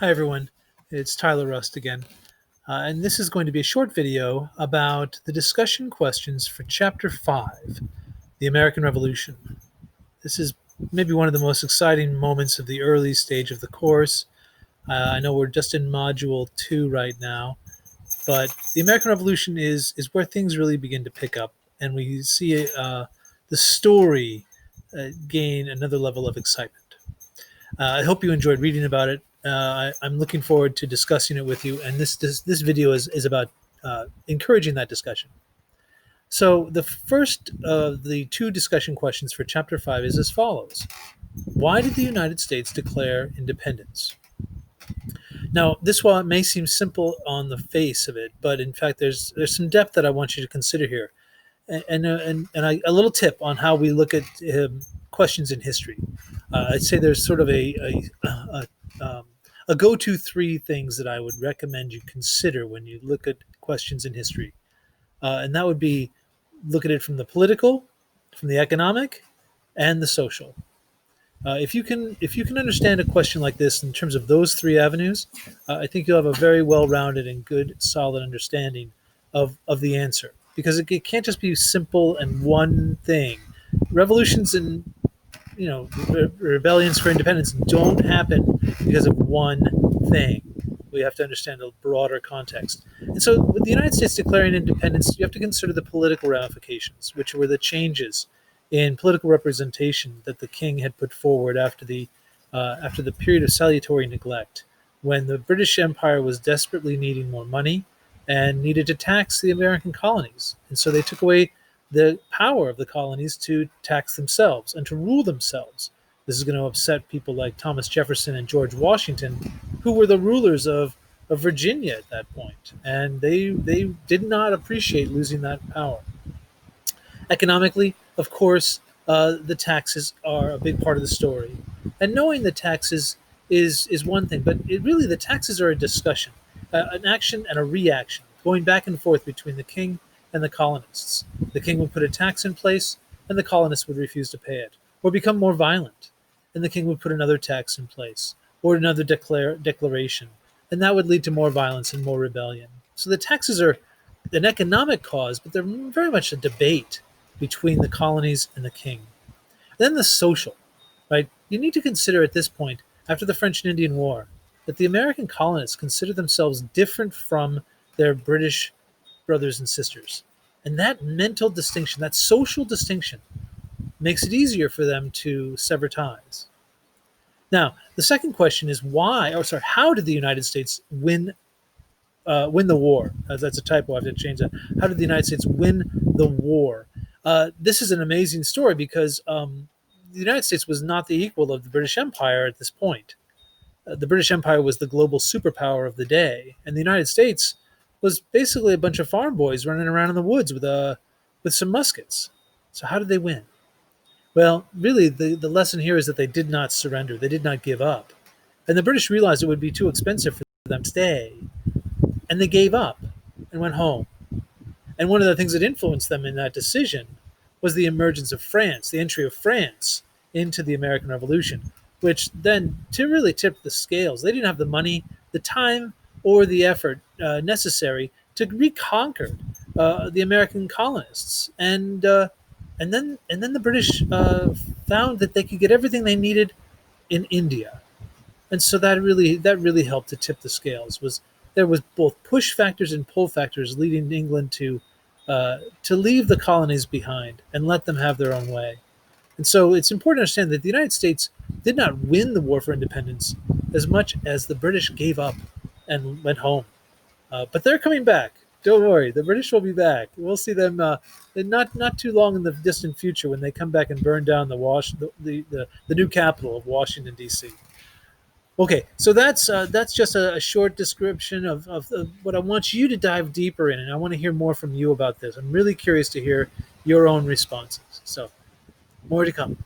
Hi everyone, it's Tyler Rust again, and this is going to be a short video about the discussion questions for Chapter 5, The American Revolution. This is maybe one of the most exciting moments of the early stage of the course. I know we're just in Module 2 right now, but the American Revolution is where things really begin to pick up, and we see the story gain another level of excitement. I hope you enjoyed reading about it. I'm looking forward to discussing it with you, and this video is about encouraging that discussion. So the first of the two discussion questions for Chapter 5 is as follows. Why did the United States declare independence? Now, this while it may seem simple on the face of it, but in fact there's some depth that I want you to consider here, and a little tip on how we look at questions in history. I'd say there's sort of a go-to three things that I would recommend you consider when you look at questions in history, and that would be look at it from the political, from the economic, and the social. If you can understand a question like this in terms of those three avenues, I think you'll have a very well-rounded and good, solid understanding of the answer. Because it can't just be simple and one thing. Revolutions and rebellions for independence don't happen because of one thing. We have to understand a broader context. And so, with the United States declaring independence, you have to consider the political ramifications, which were the changes in political representation that the king had put forward after the period of salutary neglect, when the British Empire was desperately needing more money and needed to tax the American colonies. And so they took away the power of the colonies to tax themselves and to rule themselves. This is going to upset people like Thomas Jefferson and George Washington, who were the rulers of Virginia at that point, and they did not appreciate losing that power. Economically, of course, the taxes are a big part of the story, and knowing the taxes is one thing, but really the taxes are a discussion, an action and a reaction, going back and forth between the king and the colonists. The king would put a tax in place, and the colonists would refuse to pay it, or become more violent, and the king would put another tax in place, or another declaration, and that would lead to more violence and more rebellion. So the taxes are an economic cause, but they're very much a debate between the colonies and the king. Then the social, right? You need to consider at this point, after the French and Indian War, that the American colonists consider themselves different from their British brothers and sisters. And that mental distinction, that social distinction, makes it easier for them to sever ties. Now, the second question is how did the United States win the war? That's a typo. I have to change that. How did the United States win the war? This is an amazing story because the United States was not the equal of the British Empire at this point. The British Empire was the global superpower of the day, and the United States was basically a bunch of farm boys running around in the woods with some muskets. So how did they win? Well, really, the lesson here is that they did not surrender. They did not give up. And the British realized it would be too expensive for them to stay. And they gave up and went home. And one of the things that influenced them in that decision was the emergence of France, the entry of France into the American Revolution, which then to really tipped the scales. They didn't have the money, the time, or the effort necessary to reconquer the American colonists, and then the British found that they could get everything they needed in India, and so that really helped to tip the scales. There was both push factors and pull factors leading England to leave the colonies behind and let them have their own way. And so it's important to understand that the United States did not win the war for independence as much as the British gave up and went home. But they're coming back. Don't worry, the British will be back. We'll see them in not too long in the distant future when they come back and burn down the new capital of Washington D.C. Okay, so that's just a short description of what I want you to dive deeper in, and I want to hear more from you about this. I'm really curious to hear your own responses. So more to come.